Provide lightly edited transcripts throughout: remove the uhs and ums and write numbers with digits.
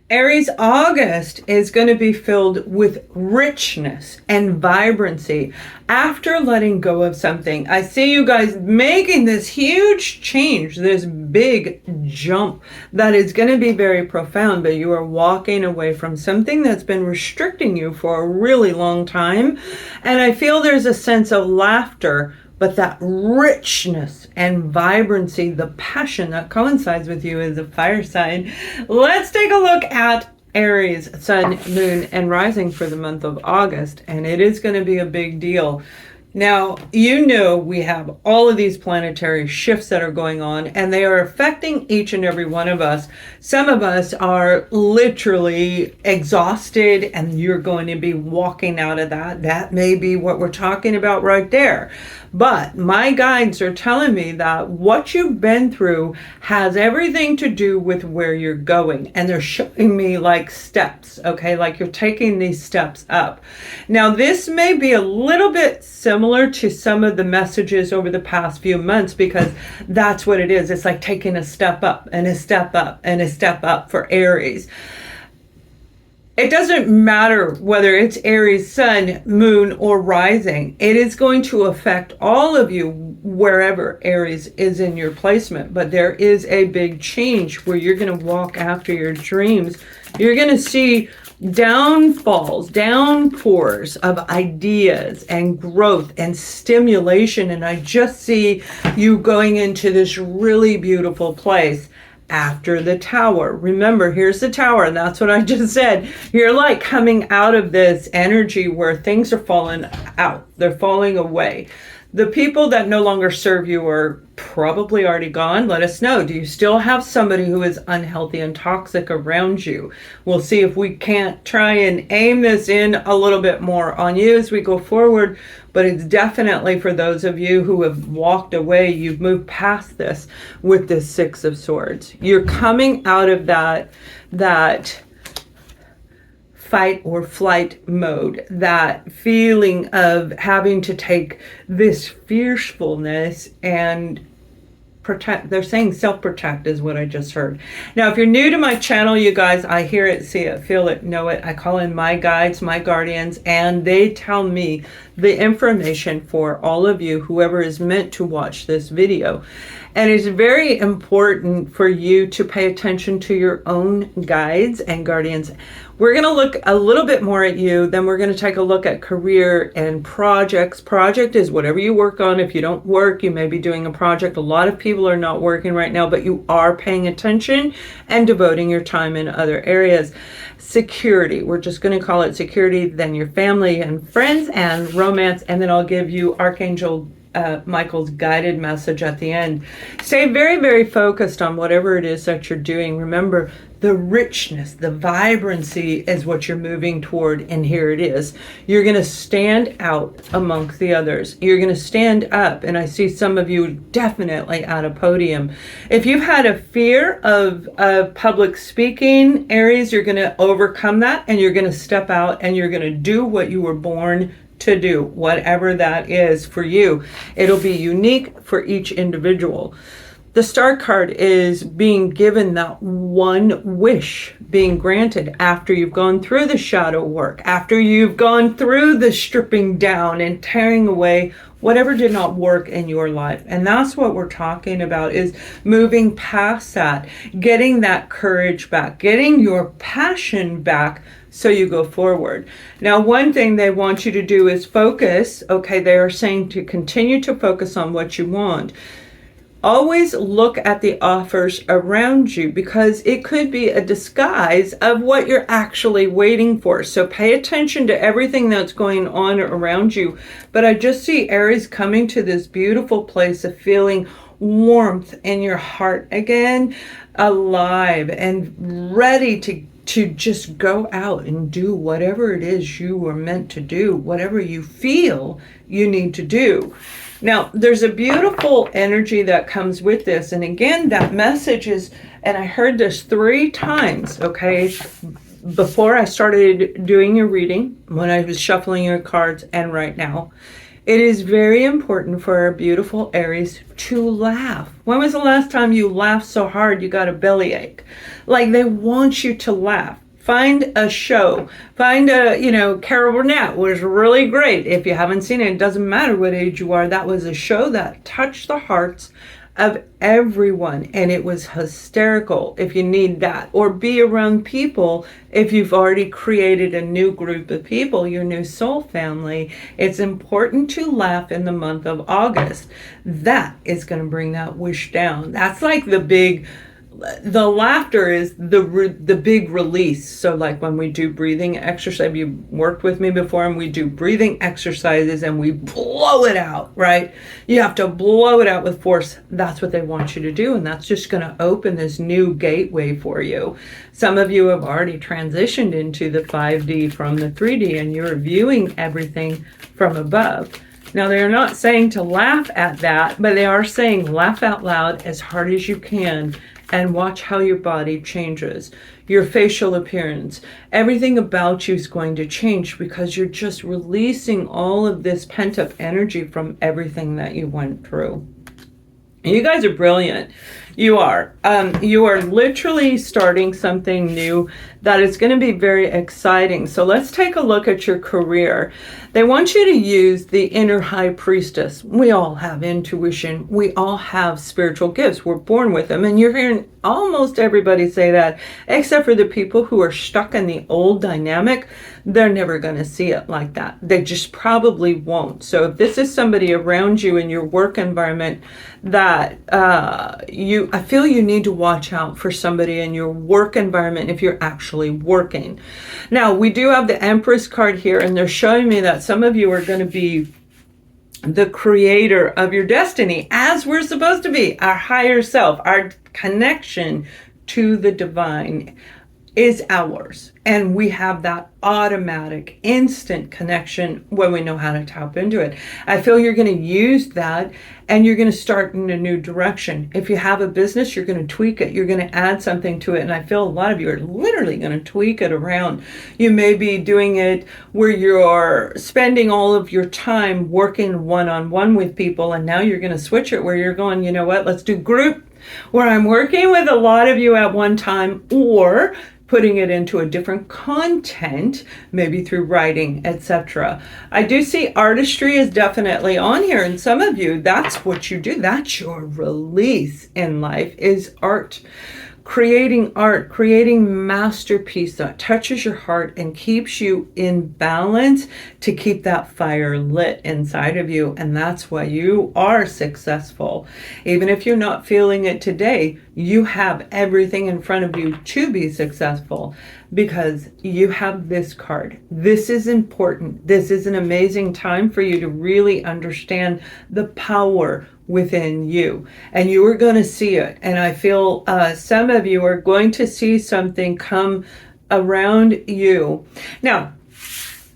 Aries August is going to be filled with richness and vibrancy after letting go of something. I see you guys making this huge change, this big jump that is going to be very profound, but you are walking away from something that's been restricting you for a really long time. And I feel there's a sense of laughter, but that richness and vibrancy, the passion that coincides with you is a fire sign. Let's take a look at Aries, Sun, Moon, and Rising for the month of August. And it is going to be a big deal. Now, you know we have all of these planetary shifts that are going on, and they are affecting each and every one of us. Some of us are literally exhausted, and you're going to be walking out of that. That may be what we're talking about right there. But my guides are telling me that what you've been through has everything to do with where you're going. And they're showing me like steps, okay? Like you're taking these steps up. Now, this may be a little bit similar to some of the messages over the past few months, because that's what it is. It's like taking a step up and a step up and a step up for Aries. It doesn't matter whether it's Aries, Sun, Moon, or Rising. It is going to affect all of you wherever Aries is in your placement. But there is a big change where you're going to walk after your dreams. You're going to see downfalls, downpours of ideas and growth and stimulation. And I just see you going into this really beautiful place. After the tower. Remember, here's the tower, and that's what I just said. You're like coming out of this energy where things are falling out. They're falling away. The people that no longer serve you are probably already gone. Let us know. Do you still have somebody who is unhealthy and toxic around you? We'll see if we can't try and aim this in a little bit more on you as we go forward. But it's definitely for those of you who have walked away, you've moved past this with this Six of Swords. You're coming out of that fight or flight mode, that feeling of having to take this fiercefulness and protect. They're saying self-protect is what I just heard. Now, if you're new to my channel, you guys, I hear it, see it, feel it, know it. I call in my guides, my guardians, and they tell me the information for all of you, whoever is meant to watch this video. And it's very important for you to pay attention to your own guides and guardians. We're going to look a little bit more at you, then we're going to take a look at career and projects. Project is whatever you work on. If you don't work, you may be doing a project. A lot of people are not working right now, but you are paying attention and devoting your time in other areas. Security, we're just going to call it security, then your family and friends and romance, and then I'll give you Archangel Michael's guided message at the end. Stay very, very focused on whatever it is that you're doing. Remember, the richness, the vibrancy is what you're moving toward, and here it is. You're going to stand out amongst the others. You're going to stand up, and I see some of you definitely at a podium. If you've had a fear of public speaking, Aries, you're going to overcome that, and you're going to step out, and you're going to do what you were born to do, whatever that is for you. It'll be unique for each individual. The Star card is being given that one wish being granted after you've gone through the shadow work, after you've gone through the stripping down and tearing away whatever did not work in your life. And that's what we're talking about, is moving past that, getting that courage back, getting your passion back, so you go forward. Now, one thing they want you to do is focus. Okay, they are saying to continue to focus on what you want. Always look at the offers around you, because it could be a disguise of what you're actually waiting for. So pay attention to everything that's going on around you. But I just see Aries coming to this beautiful place of feeling warmth in your heart again, alive and ready to just go out and do whatever it is you were meant to do, whatever you feel you need to do. Now, there's a beautiful energy that comes with this. And again, that message is, and I heard this 3 times, okay, before I started doing your reading, when I was shuffling your cards, and right now. It is very important for our beautiful Aries to laugh. When was the last time you laughed so hard you got a bellyache? Like, they want you to laugh. Find a show. Find Carol Burnett was really great. If you haven't seen it, it doesn't matter what age you are. That was a show that touched the hearts of everyone, and it was hysterical if you need that. Or be around people if you've already created a new group of people, your new soul family. It's important to laugh in the month of August. That is going to bring that wish down. That's like the laughter is the big release. So like when we do breathing exercise, you worked with me before, and we do breathing exercises and we blow it out, right? You have to blow it out with force. That's what they want you to do, and that's just going to open this new gateway for you. Some of you have already transitioned into the 5D from the 3D, and you're viewing everything from above. Now, they are not saying to laugh at that, but they are saying laugh out loud as hard as you can and watch how your body changes, your facial appearance. Everything about you is going to change because you're just releasing all of this pent-up energy from everything that you went through. You guys are brilliant. You are. You are literally starting something new that is going to be very exciting. So let's take a look at your career. They want you to use the inner high priestess. We all have intuition. We all have spiritual gifts. We're born with them. And you're hearing almost everybody say that, except for the people who are stuck in the old dynamic. They're never going to see it like that. They just probably won't. So if this is somebody around you in your work environment that I feel you need to watch out for somebody in your work environment if you're actually working. Now, we do have the Empress card here, and they're showing me that some of you are going to be the creator of your destiny, as we're supposed to be. Our higher self, our connection to the divine is ours. And we have that automatic, instant connection when we know how to tap into it. I feel you're going to use that, and you're going to start in a new direction. If you have a business, you're going to tweak it. You're going to add something to it. And I feel a lot of you are literally going to tweak it around. You may be doing it where you're spending all of your time working one-on-one with people. And now you're going to switch it where you're going, you know what, let's do group, where I'm working with a lot of you at one time, or putting it into a different content, maybe through writing, etc. I do see artistry is definitely on here, and some of you, that's what you do. That's your release in life, is art. Art, creating masterpiece that touches your heart and keeps you in balance to keep that fire lit inside of you. And that's why you are successful. Even if you're not feeling it today, you have everything in front of you to be successful because you have this card. This is important. This is an amazing time for you to really understand the power within you, and you are going to see it. And I feel some of you are going to see something come around you. Now,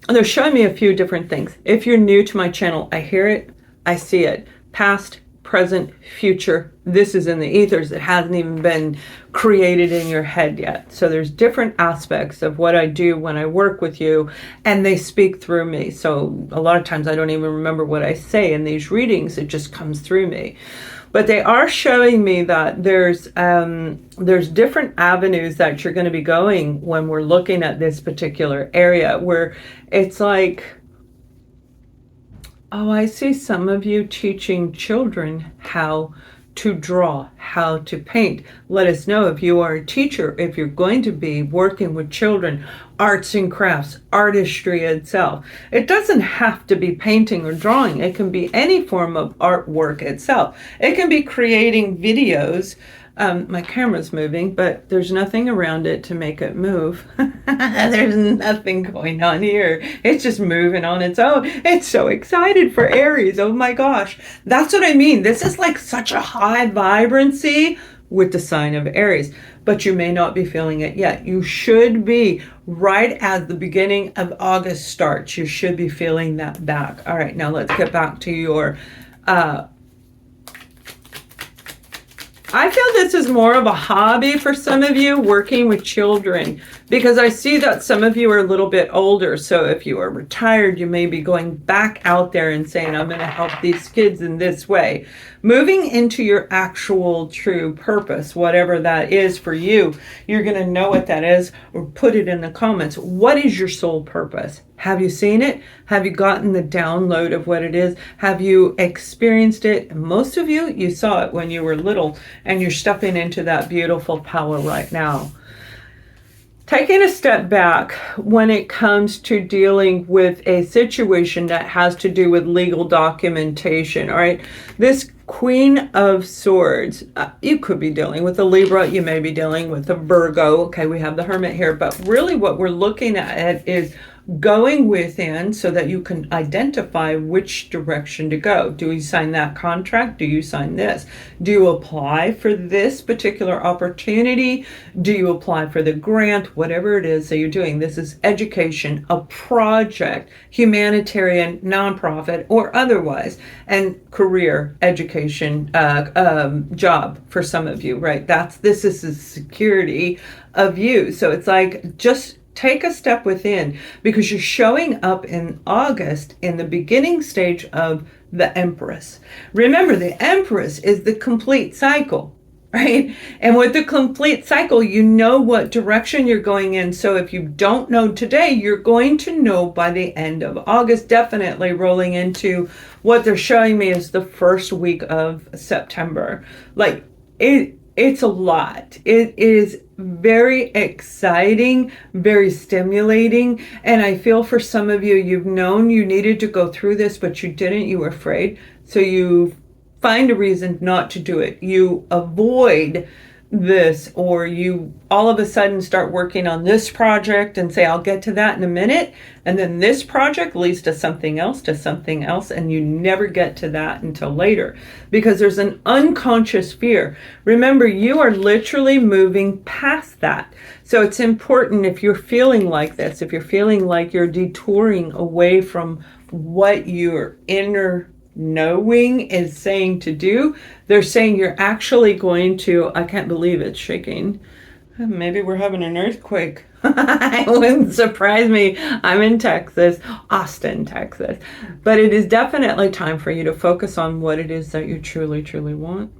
they're showing me a few different things. If you're new to my channel, I hear it, I see it. Past, present, future. This is in the ethers. It hasn't even been created in your head yet. So there's different aspects of what I do when I work with you, and they speak through me. So a lot of times I don't even remember what I say in these readings. It just comes through me. But they are showing me that there's different avenues that you're going to be going when we're looking at this particular area, where it's like, oh, I see some of you teaching children how to draw, how to paint. Let us know if you are a teacher, if you're going to be working with children, arts and crafts, artistry itself. It doesn't have to be painting or drawing. It can be any form of artwork itself. It can be creating videos. My camera's moving, but there's nothing around it to make it move. There's nothing going on here. It's just moving on its own. It's so excited for Aries. Oh my gosh. That's what I mean. This is like such a high vibrancy with the sign of Aries, but you may not be feeling it yet. You should be right as the beginning of August starts. You should be feeling that back. All right, now let's get back to your I feel this is more of a hobby for some of you, working with children, because I see that some of you are a little bit older. So if you are retired, you may be going back out there and saying, I'm going to help these kids in this way. Moving into your actual true purpose, whatever that is for you, you're going to know what that is, or put it in the comments. What is your soul purpose? Have you seen it? Have you gotten the download of what it is? Have you experienced it? Most of you, you saw it when you were little, and you're stepping into that beautiful power right now. Taking a step back when it comes to dealing with a situation that has to do with legal documentation, all right? This Queen of Swords, you could be dealing with a Libra, you may be dealing with a Virgo. Okay, we have the Hermit here, but really what we're looking at is going within so that you can identify which direction to go. Do you sign that contract? Do you sign this? Do you apply for this particular opportunity? Do you apply for the grant? Whatever it is that you're doing. This is education, a project, humanitarian, nonprofit, or otherwise, and career, education, job for some of you, right? This is the security of you. So it's like, just take a step within, because you're showing up in August in the beginning stage of the Empress. Remember, the Empress is the complete cycle, right? And with the complete cycle, you know what direction you're going in. So if you don't know today, you're going to know by the end of August, definitely rolling into what they're showing me is the first week of September. Like, it's a lot. It is very exciting, very stimulating. And I feel for some of you, you've known you needed to go through this, but you didn't. You were afraid. So you find a reason not to do it. You avoid this, or you all of a sudden start working on this project and say, I'll get to that in a minute. And then this project leads to something else, and you never get to that until later, because there's an unconscious fear. Remember, you are literally moving past that. So it's important, if you're feeling like this, if you're feeling like you're detouring away from what your inner knowing is saying to do, they're saying you're actually going to, I can't believe it's shaking. Maybe we're having an earthquake. It wouldn't surprise me. I'm in Texas, Austin, Texas. But it is definitely time for you to focus on what it is that you truly, truly want,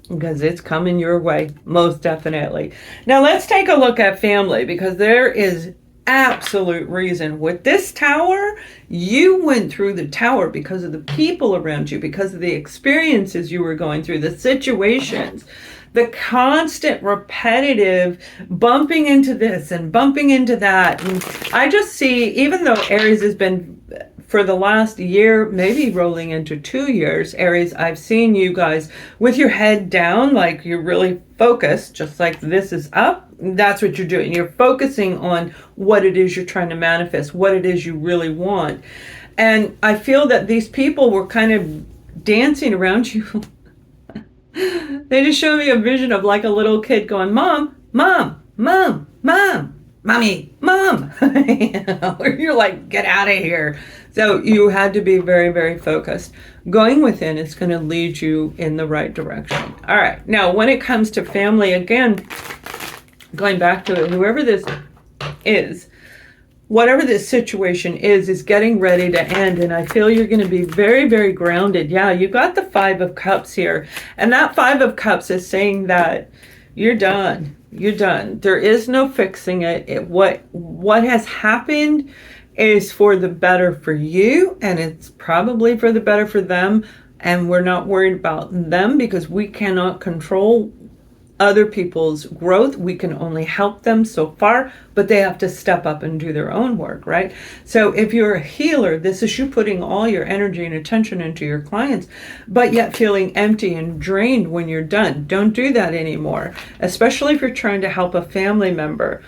because it's coming your way, most definitely. Now let's take a look at family, because there is absolute reason with this tower. You went through the tower because of the people around you, because of the experiences you were going through, the situations, the constant repetitive bumping into this and bumping into that. And I just see, even though Aries has been for the last year, maybe rolling into 2 years, Aries, I've seen you guys with your head down, like you're really focused, just like this is up. That's what you're doing. You're focusing on what it is you're trying to manifest, what it is you really want. And I feel that these people were kind of dancing around you. They just show me a vision of like a little kid going, Mom, Mom, Mom, Mom, Mommy, Mom. You're like, get out of here. So you had to be very, very focused. Going within is going to lead you in the right direction. All right. Now, when it comes to family, again, going back to it, whoever this is, whatever this situation is getting ready to end. And I feel you're going to be very, very grounded. Yeah, you got the 5 of Cups here. And that 5 of Cups is saying that you're done. You're done. There is no fixing it. What has happened is for the better for you, and it's probably for the better for them. And we're not worried about them, because we cannot control other people's growth. We can only help them so far, but they have to step up and do their own work, right? So if you're a healer, this is you putting all your energy and attention into your clients, but yet feeling empty and drained when you're done. Don't do that anymore, especially if you're trying to help a family member.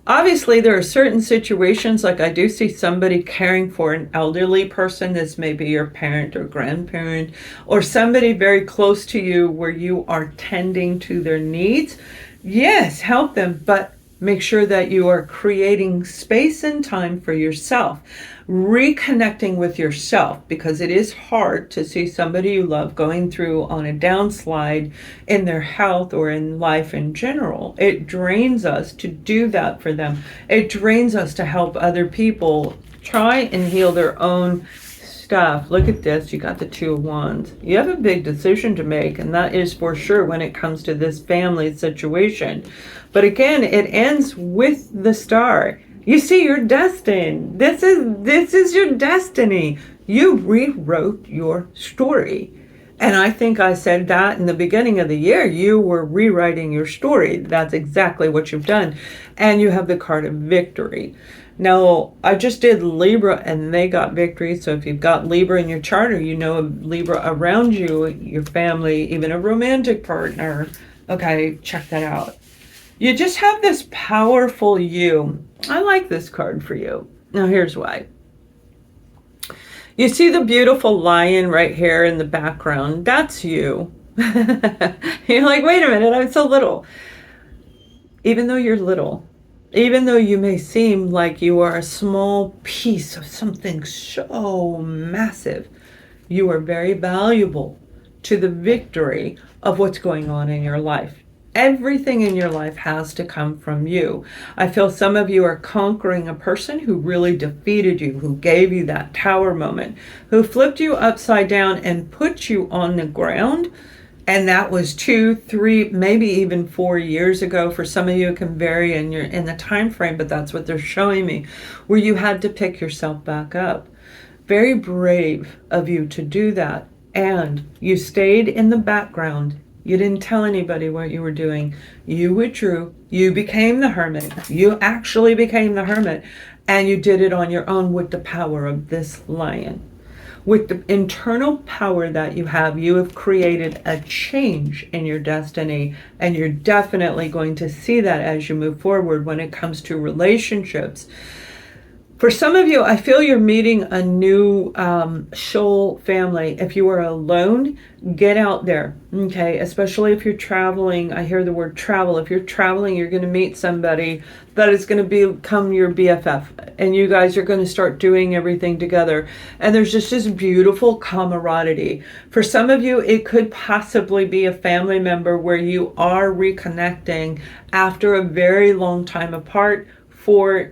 Obviously, there are certain situations, like I do see somebody caring for an elderly person. This may be your parent or grandparent, or somebody very close to you where you are tending to their needs. Yes, help them, but Make sure that you are creating space and time for yourself, reconnecting with yourself, because it is hard to see somebody you love going through on a downslide in their health or in life in general. It drains us to do that for them. It drains us to help other people try and heal their own stuff. Look at this. You got the Two of Wands. You have a big decision to make, and that is for sure when it comes to this family situation. But again, it ends with the Star. You see, you're destined. This is your destiny. You rewrote your story. And I think I said that in the beginning of the year. You were rewriting your story. That's exactly what you've done. And you have the card of victory. Now, I just did Libra and they got victory. So if you've got Libra in your chart, or you know a Libra around you, your family, even a romantic partner, okay, check that out. You just have this powerful you. I like this card for you. Now, here's why. You see the beautiful lion right here in the background. That's you. You're like, wait a minute, I'm so little. Even though you're little, even though you may seem like you are a small piece of something so massive, you are very valuable to the victory of what's going on in your life. Everything in your life has to come from you. I feel some of you are conquering a person who really defeated you, who gave you that tower moment, who flipped you upside down and put you on the ground. And that was 2, 3, maybe even 4 years ago. For some of you, it can vary in the time frame, but that's what they're showing me, where you had to pick yourself back up. Very brave of you to do that. And you stayed in the background. You didn't tell anybody what you were doing. You withdrew. You became the hermit. You actually became the hermit. And you did it on your own with the power of this lion. With the internal power that you have created a change in your destiny. And you're definitely going to see that as you move forward when it comes to relationships. For some of you, I feel you're meeting a new soul family. If you are alone, get out there, okay? Especially if you're traveling. I hear the word travel. If you're traveling, you're going to meet somebody that is going to become your BFF. And you guys are going to start doing everything together. And there's just this beautiful camaraderie. For some of you, it could possibly be a family member where you are reconnecting after a very long time apart. 4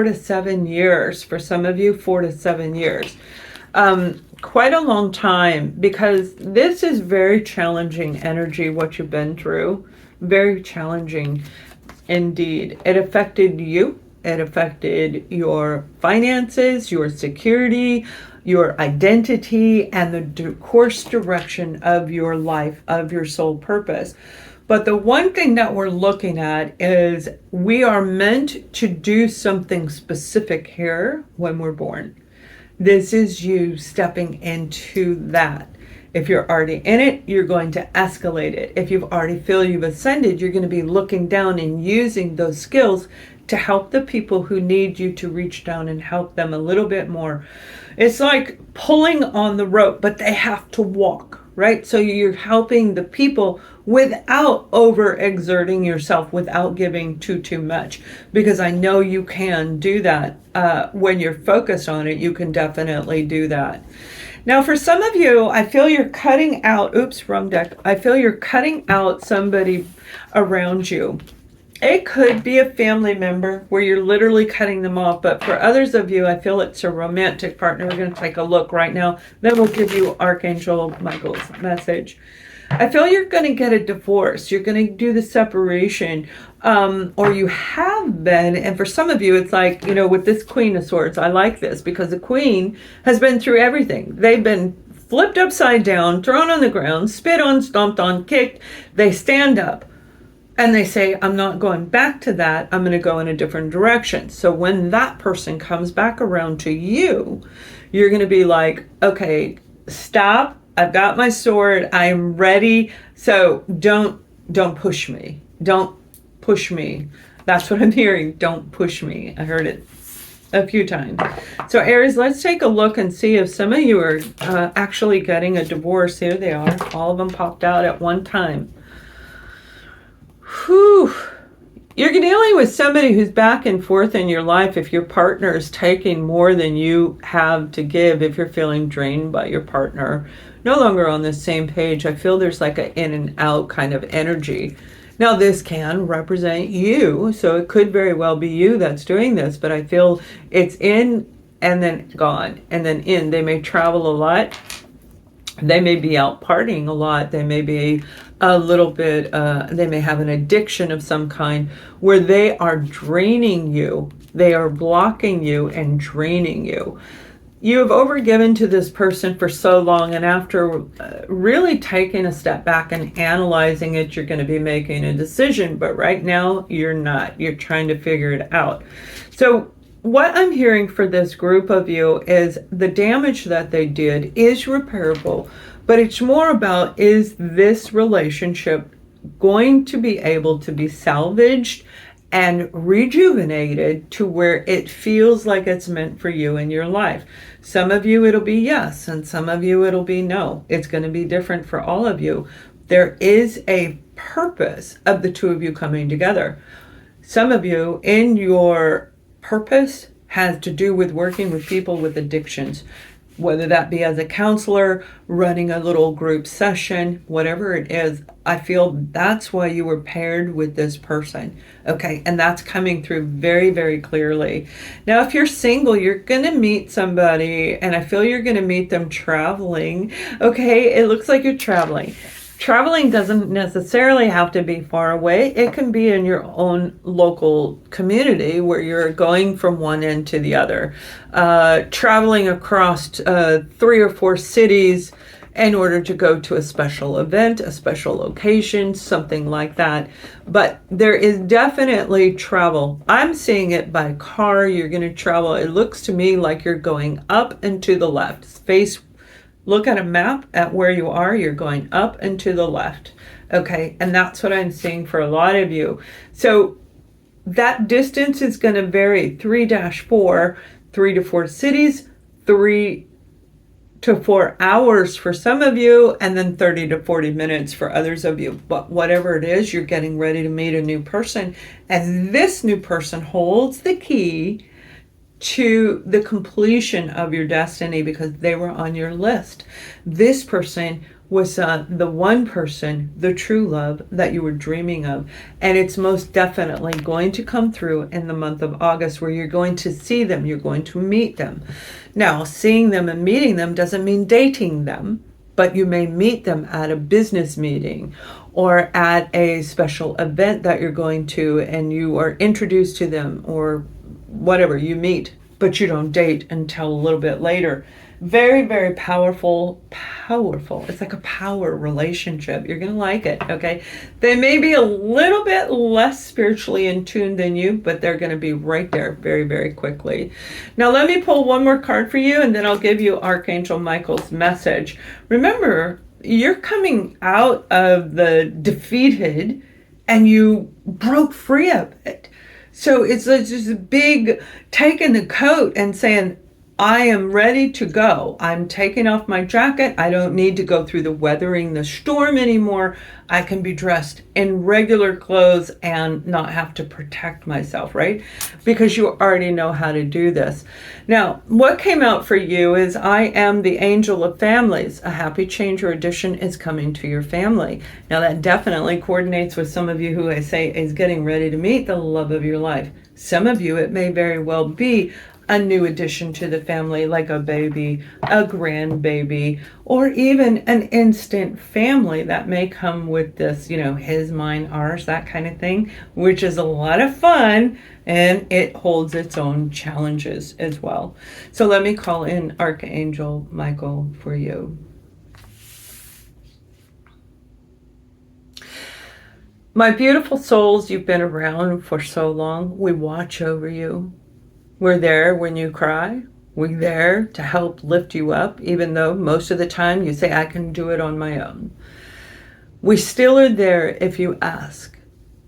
to 7 years. For some of you, 4 to 7 years. Quite a long time, because this is very challenging energy, what you've been through. Very challenging indeed. It affected you. It affected your finances, your security, your identity, and the course direction of your life, of your soul purpose. But the one thing that we're looking at is we are meant to do something specific here when we're born. This is you stepping into that. If you're already in it, you're going to escalate it. If you've already feel you've ascended, you're going to be looking down and using those skills to help the people who need you to reach down and help them a little bit more. It's like pulling on the rope, but they have to walk, right? So you're helping the people without overexerting yourself, without giving too much. Because I know you can do that. When you're focused on it, you can definitely do that. Now, for some of you, I feel you're cutting out, wrong deck. I feel you're cutting out somebody around you. It could be a family member where you're literally cutting them off. But for others of you, I feel it's a romantic partner. We're going to take a look right now. Then we'll give you Archangel Michael's message. I feel you're going to get a divorce. You're going to do the separation. Or you have been. And for some of you, it's like, with this Queen of Swords, I like this because the Queen has been through everything. They've been flipped upside down, thrown on the ground, spit on, stomped on, kicked. They stand up. And they say, I'm not going back to that. I'm going to go in a different direction. So when that person comes back around to you, you're going to be like, okay, stop. I've got my sword. I am ready. So don't push me. Don't push me. That's what I'm hearing. Don't push me. I heard it a few times. So Aries, let's take a look and see if some of you are actually getting a divorce. Here they are. All of them popped out at one time. Whew. You're dealing with somebody who's back and forth in your life if your partner is taking more than you have to give, if you're feeling drained by your partner, no longer on the same page. I feel there's like an in and out kind of energy. Now, this can represent you, so it could very well be you that's doing this, but I feel it's in and then gone and then in. They may travel a lot. They may be out partying a lot. They may be a little bit, they may have an addiction of some kind where they are draining you. They are blocking you and draining you. You have overgiven to this person for so long, and after really taking a step back and analyzing it, you're going to be making a decision. But right now, you're not. You're trying to figure it out. So what I'm hearing for this group of you is the damage that they did is repairable, but it's more about, is this relationship going to be able to be salvaged and rejuvenated to where it feels like it's meant for you in your life? Some of you it'll be yes, and some of you it'll be no. It's going to be different for all of you. There is a purpose of the two of you coming together. Some of you in your purpose has to do with working with people with addictions, whether that be as a counselor, running a little group session, whatever it is. I feel that's why you were paired with this person. Okay, and that's coming through very, very clearly. Now, if you're single, you're going to meet somebody, and I feel you're going to meet them traveling. Okay, it looks like you're traveling. Traveling doesn't necessarily have to be far away. It can be in your own local community where you're going from one end to the other. Traveling across 3 or 4 cities in order to go to a special event, a special location, something like that. But there is definitely travel. I'm seeing it by car. You're going to travel. It looks to me like you're going up and to the left. Look at a map at where you are. You're going up and to the left. Okay, and that's what I'm seeing for a lot of you. So that distance is going to vary. 3-4, 3 to 4 cities, 3 to 4 hours for some of you, and then 30 to 40 minutes for others of you. But whatever it is, you're getting ready to meet a new person, and this new person holds the key to the completion of your destiny because they were on your list. This person was the one person, the true love that you were dreaming of. And it's most definitely going to come through in the month of August where you're going to see them, you're going to meet them. Now, seeing them and meeting them doesn't mean dating them, but you may meet them at a business meeting or at a special event that you're going to, and you are introduced to them, or whatever, you meet, but you don't date until a little bit later. Very, very powerful. It's like a power relationship. You're going to like it, okay? They may be a little bit less spiritually in tune than you, but they're going to be right there very, very quickly. Now, let me pull one more card for you, and then I'll give you Archangel Michael's message. Remember, you're coming out of the defeated, and you broke free of it. So it's just a big taking the coat and saying, I am ready to go. I'm taking off my jacket. I don't need to go through the weathering the storm anymore. I can be dressed in regular clothes and not have to protect myself, right? Because you already know how to do this. Now, what came out for you is I am the angel of families. A happy change or addition is coming to your family. Now, that definitely coordinates with some of you who I say is getting ready to meet the love of your life. Some of you, it may very well be a new addition to the family, like a baby, a grandbaby, or even an instant family that may come with this, his, mine, ours, that kind of thing, which is a lot of fun, and it holds its own challenges as well. So let me call in Archangel Michael for you. My beautiful souls, you've been around for so long. We watch over you. We're there when you cry. We're there to help lift you up, even though most of the time you say, I can do it on my own. We still are there if you ask.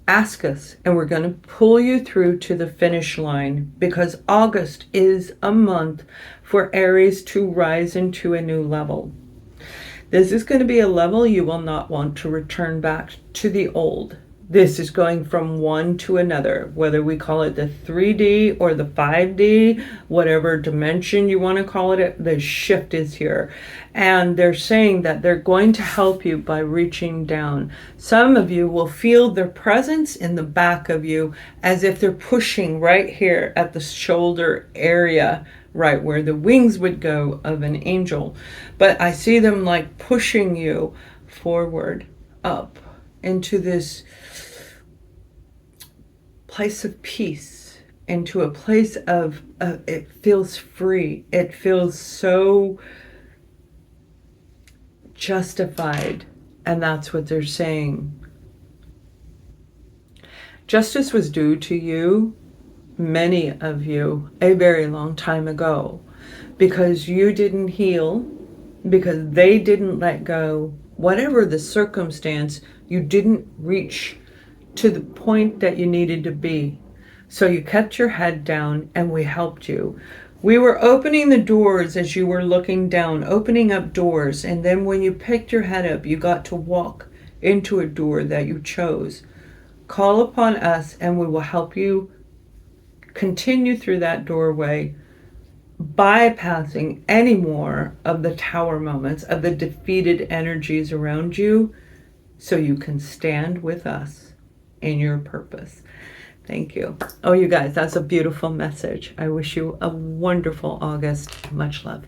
Ask us, and we're going to pull you through to the finish line, because August is a month for Aries to rise into a new level. This is going to be a level you will not want to return back to the old. This is going from one to another, whether we call it the 3D or the 5D, whatever dimension you want to call it, the shift is here. And they're saying that they're going to help you by reaching down. Some of you will feel their presence in the back of you as if they're pushing right here at the shoulder area, right where the wings would go of an angel. But I see them like pushing you forward, up into this place of peace, into a place of it feels free. It feels so justified. And that's what they're saying. Justice was due to you, many of you, a very long time ago, because you didn't heal, because they didn't let go. Whatever the circumstance, you didn't reach to the point that you needed to be. So you kept your head down and we helped you. We were opening the doors as you were looking down, opening up doors. And then when you picked your head up, you got to walk into a door that you chose. Call upon us and we will help you continue through that doorway, bypassing any more of the tower moments, of the defeated energies around you, so you can stand with us in your purpose. Thank you. Oh, you guys, that's a beautiful message. I wish you a wonderful August. Much love.